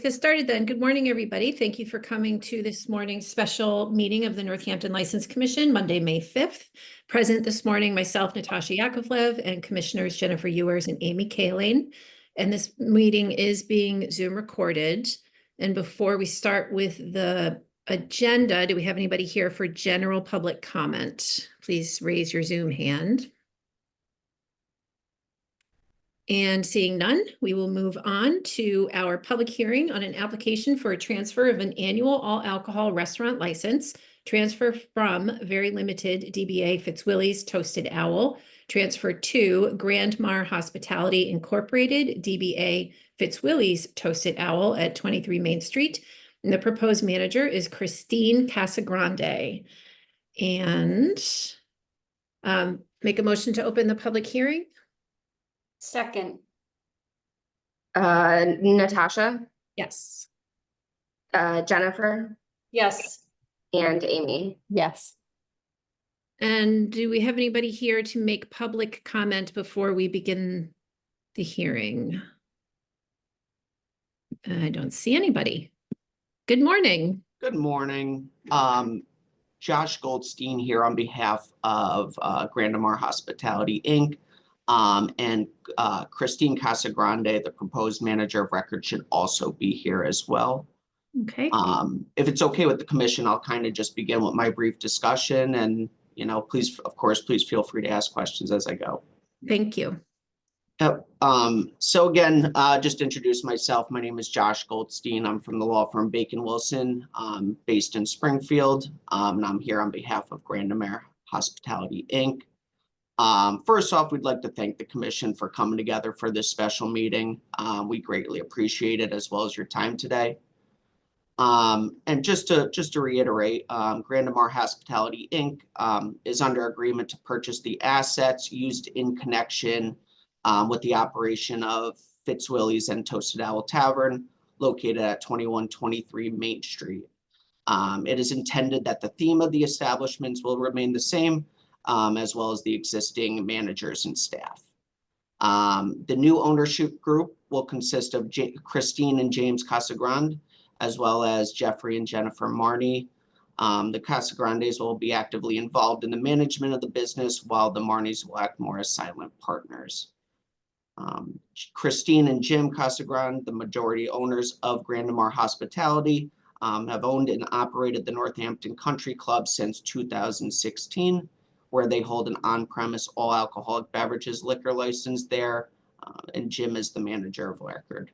get started then. Good morning, everybody. Thank you for coming to this morning's special meeting of the Northampton License Commission, Monday, May 5th. Present this morning, myself, Natasha Yakovlev, and Commissioners Jennifer Ewers and Amy Kaling. And this meeting is being Zoom recorded. And before we start with the agenda, do we have anybody here for general public comment? Please raise your Zoom hand. And seeing none, we will move on to our public hearing on an application for a transfer of an annual all alcohol restaurant license, transfer from very limited DBA Fitzwilly's Toasted Owl, transfer to Grand Mar Hospitality Incorporated, DBA Fitzwilly's Toasted Owl at 23 Main Street. And the proposed manager is Christine Casagrande. And make a motion to open the public hearing. Second. Natasha, Yes. Jennifer, Yes. and Amy. Yes. And do we have anybody here to make public comment before we begin the hearing? I don't see anybody. Good morning. Good morning. Josh Goldstein here on behalf of Grand Mar Hospitality, Inc. And Christine Casagrande, the proposed manager of record, should also be here as well. Okay. If it's okay with the commission, I'll kind of just begin with my brief discussion, and please, of course, please feel free to ask questions as I go. Thank you. So again, just to introduce myself, my name is Josh Goldstein. I'm from the law firm Bacon Wilson, based in Springfield, and I'm here on behalf of Grand Mar Hospitality, Inc. First off, we'd like to thank the commission for coming together for this special meeting. We greatly appreciate it, as well as your time today. And just to reiterate, Grand Mar Hospitality, Inc. Is under agreement to purchase the assets used in connection with the operation of Fitzwilly's and Toasted Owl Tavern, located at 2123 Main Street. It is intended that the theme of the establishments will remain the same, as well as the existing managers and staff. The new ownership group will consist of Christine and James Casagrande, as well as Jeffrey and Jennifer Marney. The Casagrandes will be actively involved in the management of the business, while the Marneys will act more as silent partners. Christine and Jim Casagrande, the majority owners of Grand Mar Hospitality, have owned and operated the Northampton Country Club since 2016, where they hold an on-premise all alcoholic beverages liquor license there, and Jim is the manager of record.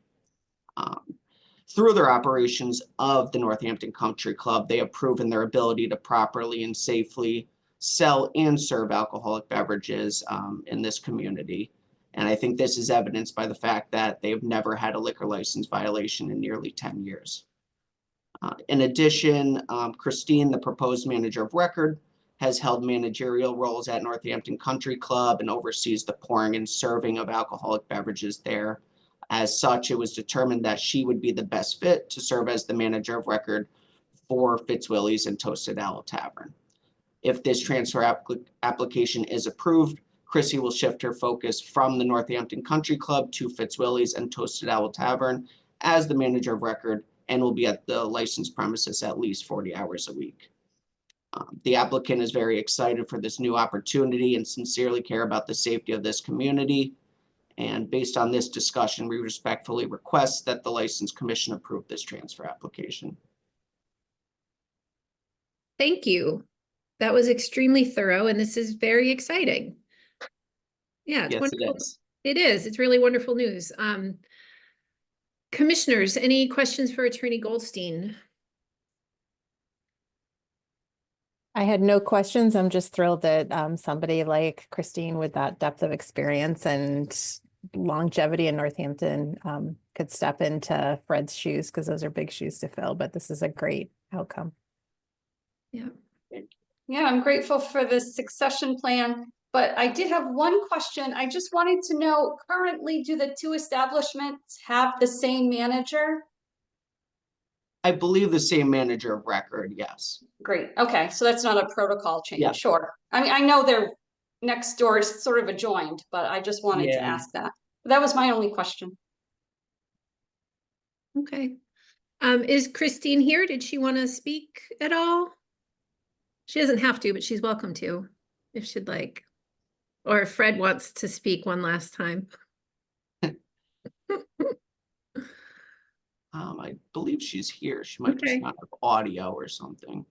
Through their operations of the Northampton Country Club, they have proven their ability to properly and safely sell and serve alcoholic beverages in this community. And I think this is evidenced by the fact that they've never had a liquor license violation in nearly 10 years. In addition, Christine, the proposed manager of record, has held managerial roles at Northampton Country Club and oversees the pouring and serving of alcoholic beverages there. As such, it was determined that she would be the best fit to serve as the manager of record for Fitzwilly's and Toasted Owl Tavern. If this transfer application is approved, Chrissy will shift her focus from the Northampton Country Club to Fitzwilly's and Toasted Owl Tavern as the manager of record, and will be at the licensed premises at least 40 hours a week. The applicant is very excited for this new opportunity and sincerely care about the safety of this community. And based on this discussion, we respectfully request that the License Commission approve this transfer application. Thank you. That was extremely thorough, and this is very exciting. Yeah, it's wonderful. It is. It is. It's really wonderful news. Commissioners, any questions for Attorney Goldstein? I had no questions. I'm just thrilled that somebody like Christine with that depth of experience and longevity in Northampton could step into Fred's shoes, because those are big shoes to fill, but this is a great outcome. Yeah. Yeah, I'm grateful for the succession plan, but I did have one question. I just wanted to know, currently, do the two establishments have the same manager? I believe the same manager of record, yes. Great. Okay, so that's not a protocol change. Yeah. Sure. I mean, I know they're next door, is sort of adjoined, but I just wanted to ask that. That was my only question. Okay. Is Christine here? Did she want to speak at all? She doesn't have to, but she's welcome to if she'd like. Or if Fred wants to speak one last time. I believe she's here. She might just Okay. not have audio or something.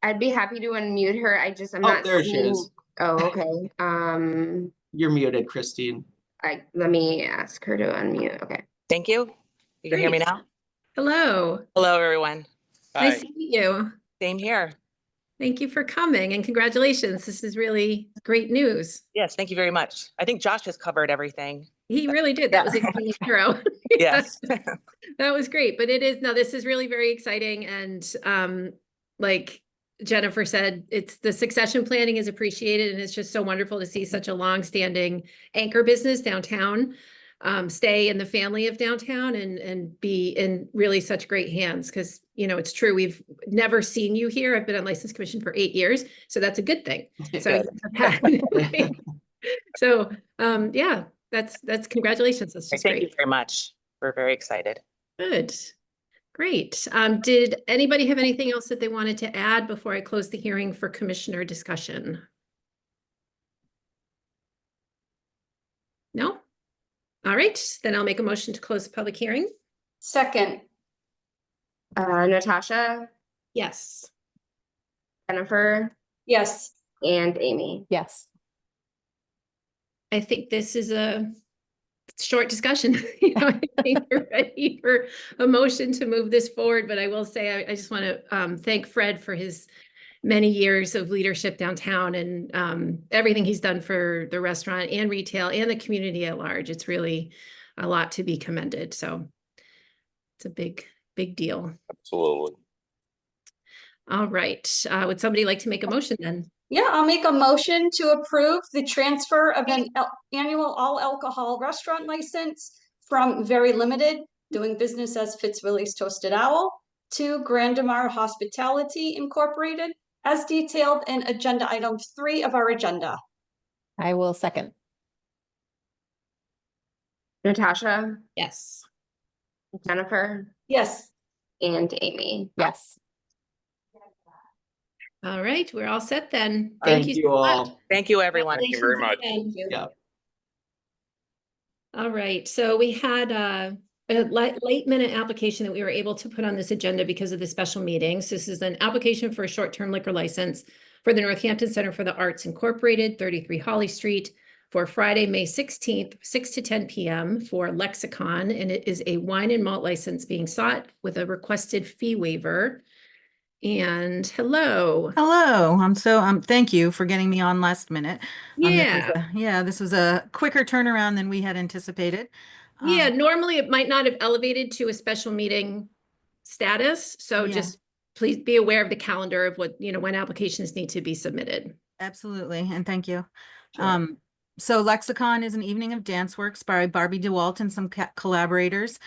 I'd be happy to unmute her. I'm Oh, not there she seeing- is. Oh, okay. You're muted, Christine. Let me ask her to unmute. Okay. Thank you. You can hear me Great. now? Hello. Hello, everyone. Nice to meet you. Same here. Thank you for coming and congratulations. This is really great news. Yes, thank you very much. I think Josh has covered everything. He really did. That was extremely thorough. Yes. That was great. But this is really very exciting. And like Jennifer said, the succession planning is appreciated, and it's just so wonderful to see such a long-standing anchor business downtown stay in the family of downtown and be in really such great hands. Because, it's true, we've never seen you here. I've been on License Commission for 8 years, so that's a good thing. So, yeah, that's congratulations. That's just Thank you great. very much. We're very excited. Good. Great. Did anybody have anything else that they wanted to add before I close the hearing for commissioner discussion? No? All right, then I'll make a motion to close the public hearing. Second, Natasha, Yes. Jennifer, yes. and Amy. Yes. I think this is a short discussion. I think we're ready for a motion to move this forward, but I will say, I just want to thank Fred for his many years of leadership downtown and everything he's done for the restaurant and retail and the community at large. It's really a lot to be commended. So it's a big, big deal. Absolutely. All right. Would somebody like to make a motion then? Yeah, I'll make a motion to approve the transfer of an annual all alcohol restaurant license from Very Limited, doing business as Fitzwilly's Toasted Owl, to Grandemar Hospitality Incorporated, as detailed in agenda item 3 of our agenda. I will second. Natasha, Yes. Jennifer, Yes. and Amy. Yes. All right. We're all set then. Thank Thank you so much. all. Thank you, everyone. Thank you very much. Congratulations again. Yeah. All right, so we had a late minute application that we were able to put on this agenda because of the special meetings. This is an application for a short-term liquor license for the Northampton Center for the Arts Incorporated, 33 Holly Street, for Friday, May 16th, 6 to 10 p.m. for Lexicon, and it is a wine and malt license being sought with a requested fee waiver. And hello. Hello. Thank you for getting me on last minute. Yeah. This was a quicker turnaround than we had anticipated. Yeah, normally it might not have elevated to a special meeting status. So Yeah. just please be aware of the calendar of what, when applications need to be submitted. Absolutely, and thank you. Sure. So Lexicon is an evening of dance works by Barbie DeWalt and some collaborators.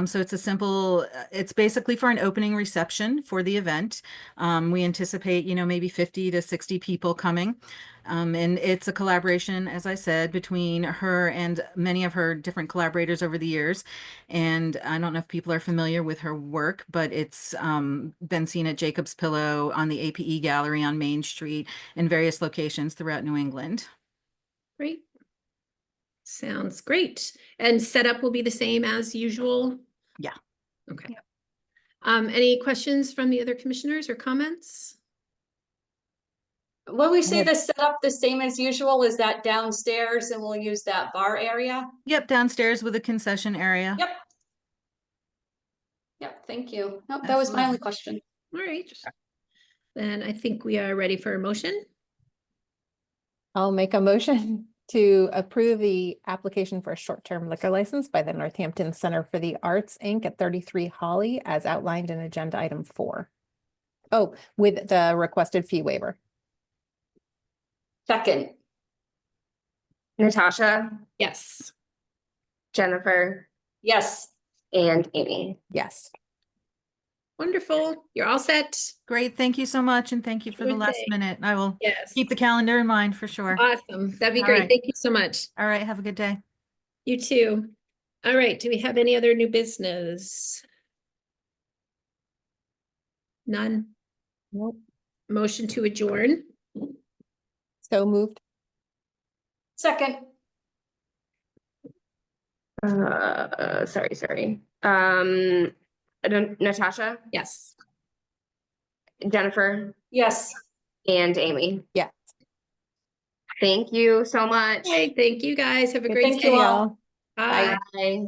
So it's basically for an opening reception for the event. We anticipate, maybe 50 to 60 people coming. And it's a collaboration, as I said, between her and many of her different collaborators over the years. And I don't know if people are familiar with her work, but it's been seen at Jacob's Pillow, on the APE Gallery on Main Street, in various locations throughout New England. Great. Sounds great. And setup will be the same as usual? Yeah. Okay. Any questions from the other commissioners or comments? When we say the setup the same as usual, is that downstairs and we'll use that bar area? Yep, downstairs with a concession area. Yep. Yep, thank you. Nope, that was my only Absolutely. question. All right. Then I think we are ready for a motion. I'll make a motion to approve the application for a short-term liquor license by the Northampton Center for the Arts, Inc. at 33 Holly, as outlined in agenda item 4. Oh, with the requested fee waiver. Second, Natasha, Yes. Jennifer, yes. and Amy. Yes. Wonderful. You're all set. Great, thank you so much, and thank you for the Good last day. minute. I will Yes. keep the calendar in mind for sure. Awesome. That'd be All great. right. Thank you so much. All right, have a good day. You too. All right. Do we have any other new business? None. Nope. Motion to adjourn. So moved. Second, Sorry. Natasha, Yes. Jennifer, yes. and Amy. Yeah. Thank you so much. Okay, thank you guys. Have a Good great to Thank day. you see all. y'all. Bye. Bye.